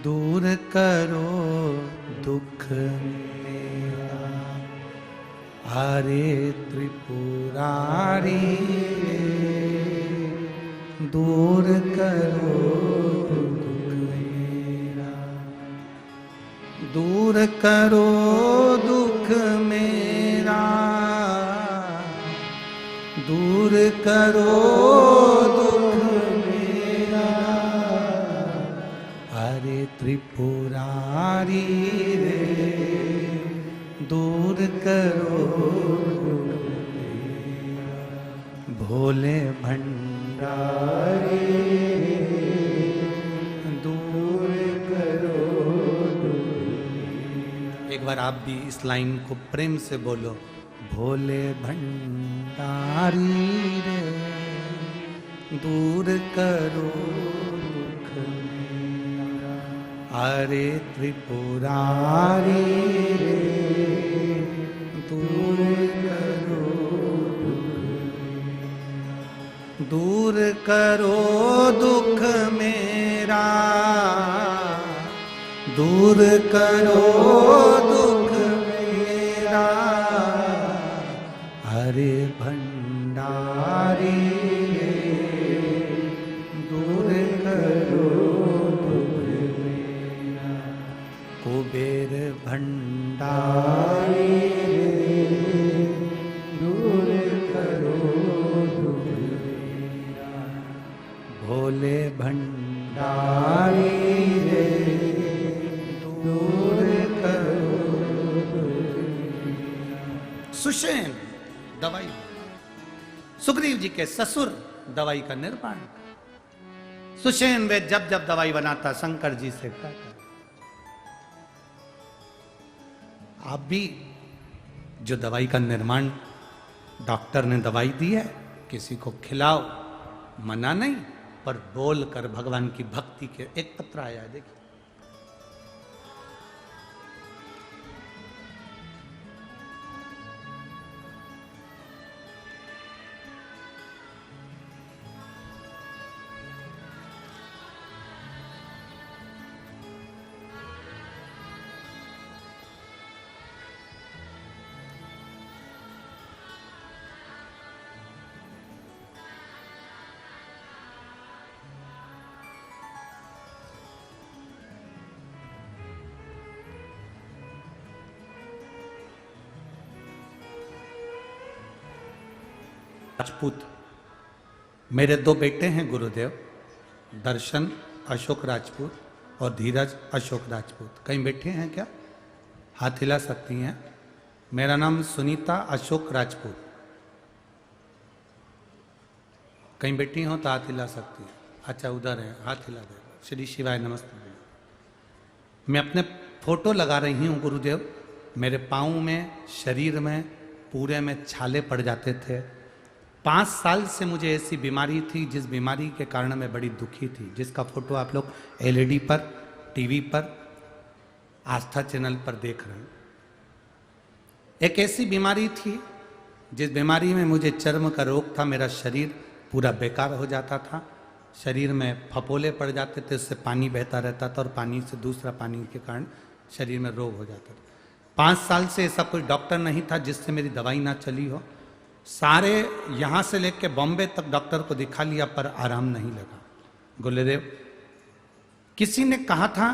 दूर करो दुख मेरा। अरे त्रिपुरारी रे, दूर करो दुख मेरा। दूर करो दुख मेरा, दूर करो दुख मेरा। अरे त्रिपुरारी रे, दूर करो दुख मेरा। भोले भंडारी रे, दूर करो दुख मेरा। एक बार आप भी इस लाइन को प्रेम से बोलो, भोले भंडारी रे, दूर करो दुख मेरा। अरे त्रिपुरारी रे, दूर करो दुख मेरा। दूर करो दुख मेरा, दूर करो दुख मेरा। अरे भंडारी रे, दूर करो दुख मेरा। कुबेर भंडारी रे, दूर करो दुख मेरा। भोले भंडारी रे, दूर करो दुख मेरा। सुषेण दवाई, सुग्रीव जी के ससुर दवाई का निर्माण। सुषेण वे जब जब दवाई बनाता शंकर जी से कहता, आप भी जो दवाई का निर्माण डॉक्टर ने दवाई दी है, किसी को खिलाओ, मना नहीं, पर बोल कर भगवान की भक्ति के। एक पत्र आया है, देखिए। राजपूत, मेरे दो बेटे हैं गुरुदेव, दर्शन अशोक राजपूत और धीरज अशोक राजपूत। कहीं बैठे हैं क्या? हाथ हिला सकती हैं। मेरा नाम सुनीता अशोक राजपूत। कहीं बैठी हो तो हाथ हिला सकती हैं। अच्छा, उधर है, हाथ हिला दे। श्री शिवाय नमस्ते। मैं अपने फोटो लगा रही हूँ गुरुदेव। मेरे पाँव में, शरीर में, पूरे में छाले पड़ जाते थे। 5 साल से मुझे ऐसी बीमारी थी, जिस बीमारी के कारण मैं बड़ी दुखी थी, जिसका फोटो आप लोग एलईडी पर, टीवी पर, आस्था चैनल पर देख रहे हैं। एक ऐसी बीमारी थी जिस बीमारी में मुझे चर्म का रोग था। मेरा शरीर पूरा बेकार हो जाता था, शरीर में फफोले पड़ जाते थे, उससे पानी बहता रहता था और पानी से दूसरा पानी के कारण शरीर में रोग हो जाता था। 5 साल से ऐसा कोई डॉक्टर नहीं था जिससे मेरी दवाई ना चली हो। सारे यहाँ से लेके बॉम्बे तक डॉक्टर को दिखा लिया पर आराम नहीं लगा। गुरुदेव, किसी ने कहा था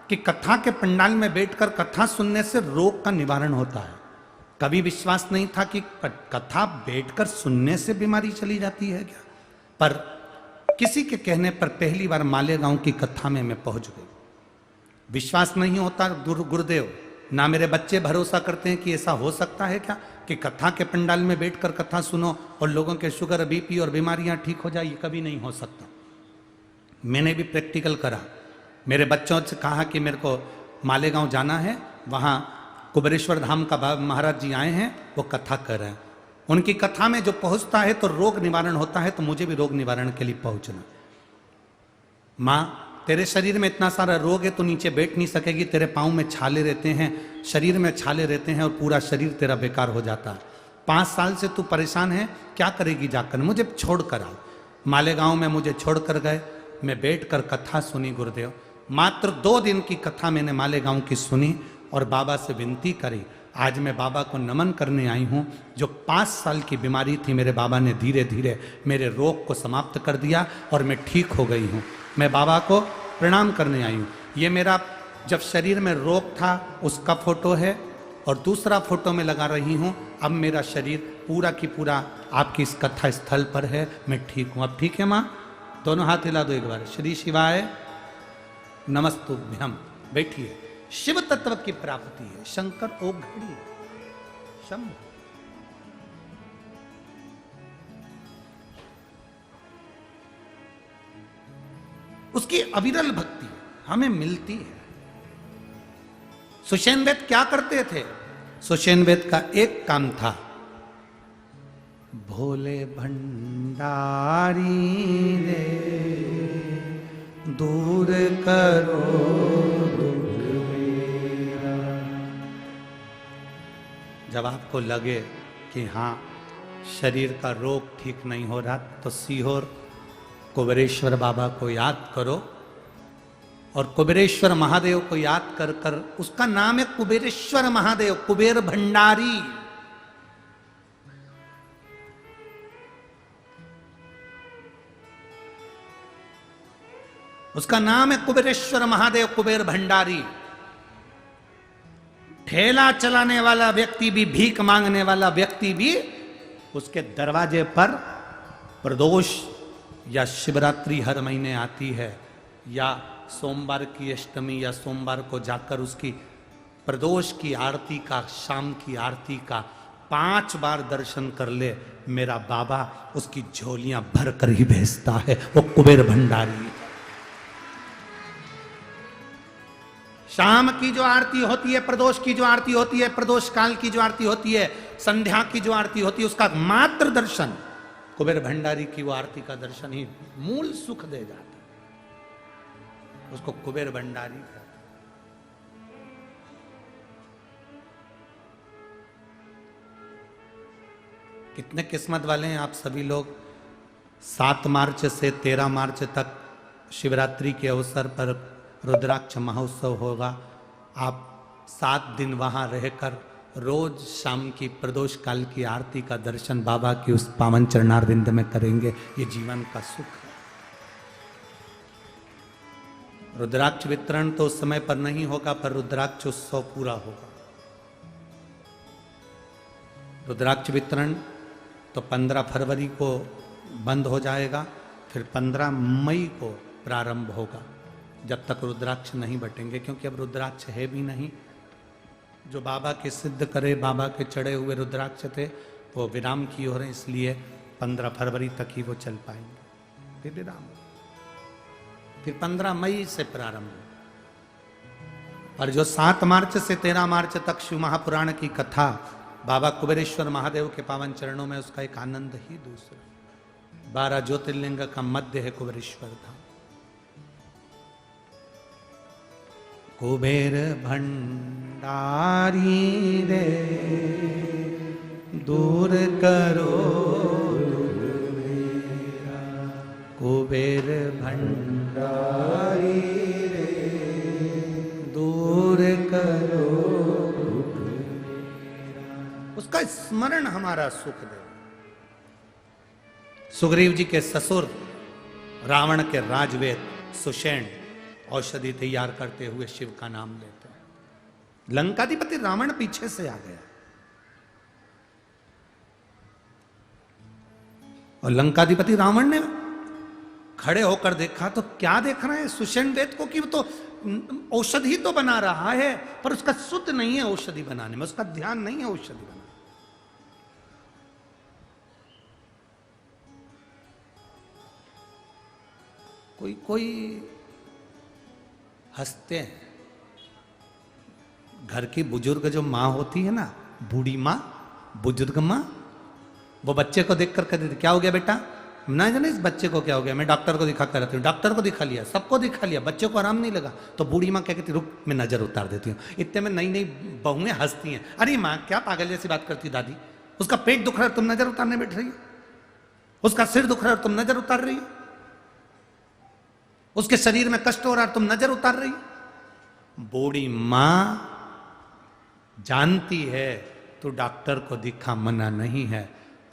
कि कथा के पंडाल में बैठकर कथा सुनने से रोग का निवारण होता है। कभी विश्वास नहीं था कि कथा बैठकर सुनने से बीमारी चली जाती है क्या। पर किसी के कहने पर पहली बार मालेगांव की कथा में मैं पहुंच गई। विश्वास नहीं होता गुरुदेव, ना मेरे बच्चे भरोसा करते हैं कि ऐसा हो सकता है क्या कि कथा के पंडाल में बैठकर कथा सुनो और लोगों के शुगर, बीपी और बीमारियां ठीक हो जाए। ये कभी नहीं हो सकता। मैंने भी प्रैक्टिकल करा। मेरे बच्चों से कहा कि मेरे को मालेगांव जाना है, वहाँ कुबेरेश्वर धाम का महाराज जी आए हैं, वो कथा कर रहे हैं। उनकी कथा में जो पहुँचता है तो रोग निवारण होता है, तो मुझे भी रोग निवारण के लिए पहुँचना। माँ तेरे शरीर में इतना सारा रोग है, तो नीचे बैठ नहीं सकेगी, तेरे पाँव में छाले रहते हैं, शरीर में छाले रहते हैं और पूरा शरीर तेरा बेकार हो जाता है। 5 साल से तू परेशान है, क्या करेगी जाकर? मुझे छोड़ कर आओ। मालेगांव में मुझे छोड़ कर गए, मैं बैठ कर कथा सुनी गुरुदेव। मात्र 2 दिन की कथा मैंने मालेगांव की सुनी और बाबा से विनती करी। आज मैं बाबा को नमन करने आई हूँ। जो 5 साल की बीमारी थी, मेरे बाबा ने धीरे धीरे मेरे रोग को समाप्त कर दिया और मैं ठीक हो गई हूँ। मैं बाबा को प्रणाम करने आई हूँ। ये मेरा जब शरीर में रोग था उसका फोटो है और दूसरा फोटो में लगा रही हूँ। अब मेरा शरीर पूरा की पूरा आपकी इस कथा स्थल पर है, मैं ठीक हूँ। अब ठीक है माँ? दोनों हाथ हिला दो एक बार। श्री शिवाय नमस्तुभ्यम। बैठिए। शिव तत्व की प्राप्ति है। शंकर ओघड़ी शंभु। उसकी अविरल भक्ति हमें मिलती है। सुषेण वेद क्या करते थे? सुषेण वेद का एक काम था, भोले भंडारी रे दूर करो दुख मेरा। जब आपको लगे कि हाँ शरीर का रोग ठीक नहीं हो रहा, तो सीहोर कुबेरेश्वर बाबा को याद करो और कुबेरेश्वर महादेव को याद कर कर, उसका नाम है कुबेरेश्वर महादेव, कुबेर भंडारी। उसका नाम है कुबेरेश्वर महादेव, कुबेर भंडारी। ठेला चलाने वाला व्यक्ति भी, भीख मांगने वाला व्यक्ति भी, उसके दरवाजे पर प्रदोष या शिवरात्रि हर महीने आती है, या सोमवार की अष्टमी या सोमवार को जाकर उसकी प्रदोष की आरती का, शाम की आरती का 5 बार दर्शन कर ले, मेरा बाबा उसकी झोलियां भर कर ही भेजता है। वो कुबेर भंडारी। शाम की जो आरती होती है, प्रदोष की जो आरती होती है, प्रदोष काल की जो आरती होती है, संध्या की जो आरती होती है, उसका मात्र दर्शन, कुबेर भंडारी की वो आरती का दर्शन ही मूल सुख दे जाता है। उसको कुबेर भंडारी कहते हैं। कितने किस्मत वाले हैं आप सभी लोग। 7 मार्च से 13 मार्च तक शिवरात्रि के अवसर पर रुद्राक्ष महोत्सव होगा। आप 7 दिन वहां रहकर रोज शाम की प्रदोष काल की आरती का दर्शन बाबा की उस पावन चरणारविंद में करेंगे। ये जीवन का सुख है। रुद्राक्ष वितरण तो उस समय पर नहीं होगा, पर रुद्राक्ष उत्सव पूरा होगा। रुद्राक्ष वितरण तो 15 फरवरी को बंद हो जाएगा, फिर 15 मई को प्रारंभ होगा, जब तक रुद्राक्ष नहीं बटेंगे, क्योंकि अब रुद्राक्ष है भी नहीं। जो बाबा के सिद्ध करे, बाबा के चढ़े हुए रुद्राक्ष थे, वो विराम की हो रहे, इसलिए 15 फरवरी तक ही वो चल पाएंगे, फिर विराम, फिर 15 मई से प्रारंभ। और जो 7 मार्च से 13 मार्च तक शिव महापुराण की कथा बाबा कुबेरेश्वर महादेव के पावन चरणों में, उसका एक आनंद ही दूसरा। 12 ज्योतिर्लिंग का मध्य है कुबेरेश्वर धाम। कुबेर भंडारी रे दूर करो दुख मेरा। कुबेर भंडारी रे दूर करो दुख मेरा। उसका स्मरण हमारा सुख दे। सुग्रीव जी के ससुर रावण के राजवेद सुषेण औषधि तैयार करते हुए शिव का नाम लेते हैं। लंकाधिपति रावण पीछे से आ गया और लंकाधिपति रावण ने खड़े होकर देखा, तो क्या देख रहे हैं सुषेण वेद को, कि वो तो औषधि तो बना रहा है, पर उसका शुद्ध नहीं है औषधि बनाने में, उसका ध्यान नहीं है औषधि बनाने। कोई हंसते हैं। घर की बुजुर्ग जो माँ होती है ना, बूढ़ी माँ, बुजुर्ग माँ, वो बच्चे को देखकर कहती थी, क्या हो गया बेटा, ना जाने इस बच्चे को क्या हो गया, मैं डॉक्टर को दिखा कर रहती हूँ, डॉक्टर को दिखा लिया, सबको दिखा लिया, बच्चे को आराम नहीं लगा, तो बूढ़ी माँ क्या कहती, रुक मैं नजर उतार देती हूँ। इतने में नई नई बहुएं हंसती हैं, अरे माँ क्या पागल जैसी बात करती दादी, उसका पेट दुख रहा है तुम नजर उतारने बैठ रही हो, उसका सिर दुख रहा है तुम नजर उतार रही हो, उसके शरीर में कष्ट हो रहा है तुम नजर उतार रही हो। बूढ़ी माँ जानती है तो डॉक्टर को दिखा मना नहीं है,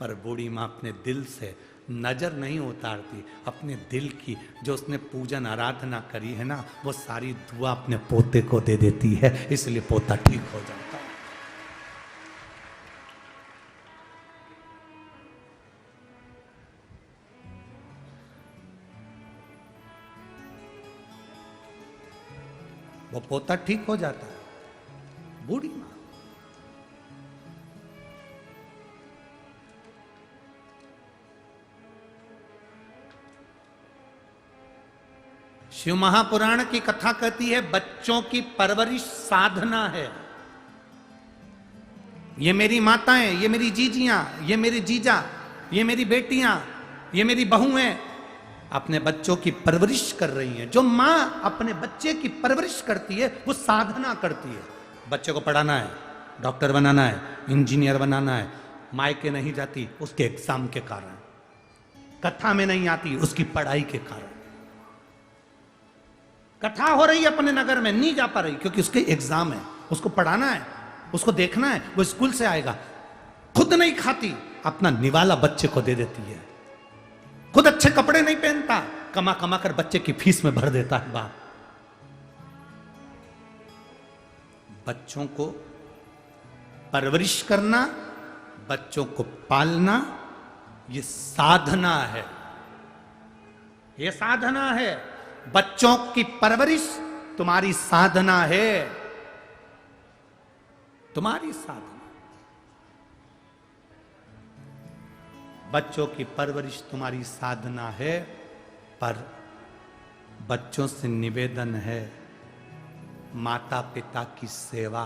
पर बूढ़ी माँ अपने दिल से नजर नहीं उतारती, अपने दिल की जो उसने पूजन आराधना करी है ना, वो सारी दुआ अपने पोते को दे देती है, इसलिए पोता ठीक हो जाता है। वो पोता ठीक हो जाता है। बूढ़ी माँ शिव महापुराण की कथा कहती है बच्चों की परवरिश साधना है। ये मेरी माताएं, ये मेरी जीजियां, ये मेरे जीजा, ये मेरी बेटियां, ये मेरी बहुएं अपने बच्चों की परवरिश कर रही हैं। जो मां अपने बच्चे की परवरिश करती है वो साधना करती है। बच्चे को पढ़ाना है, डॉक्टर बनाना है, इंजीनियर बनाना है, मायके नहीं जाती उसके एग्जाम के कारण, कथा में नहीं आती उसकी पढ़ाई के कारण। कथा हो रही है अपने नगर में, नहीं जा पा रही क्योंकि उसके एग्जाम है, उसको पढ़ाना है, उसको देखना है, वो स्कूल से आएगा, खुद नहीं खाती, अपना निवाला बच्चे को दे देती है, खुद अच्छे कपड़े नहीं पहनता, कमा कमा कर बच्चे की फीस में भर देता है बाप। बच्चों को परवरिश करना, बच्चों को पालना, ये साधना है, ये साधना है। बच्चों की परवरिश तुम्हारी साधना है, तुम्हारी साधना। बच्चों की परवरिश तुम्हारी साधना है, पर बच्चों से निवेदन है, माता पिता की सेवा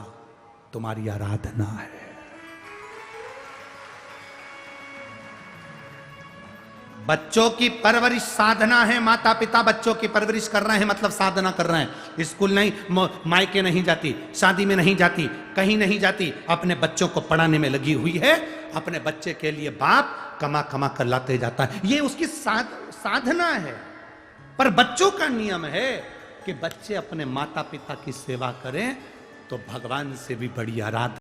तुम्हारी आराधना है। बच्चों की परवरिश साधना है, माता पिता बच्चों की परवरिश कर रहे हैं मतलब साधना कर रहे हैं। स्कूल नहीं, मायके नहीं जाती, शादी में नहीं जाती, कहीं नहीं जाती, अपने बच्चों को पढ़ाने में लगी हुई है। अपने बच्चे के लिए बाप कमा कमा कर लाते जाता है, ये उसकी साधना है। पर बच्चों का नियम है कि बच्चे अपने माता पिता की सेवा करें तो भगवान से भी बड़ी आराधना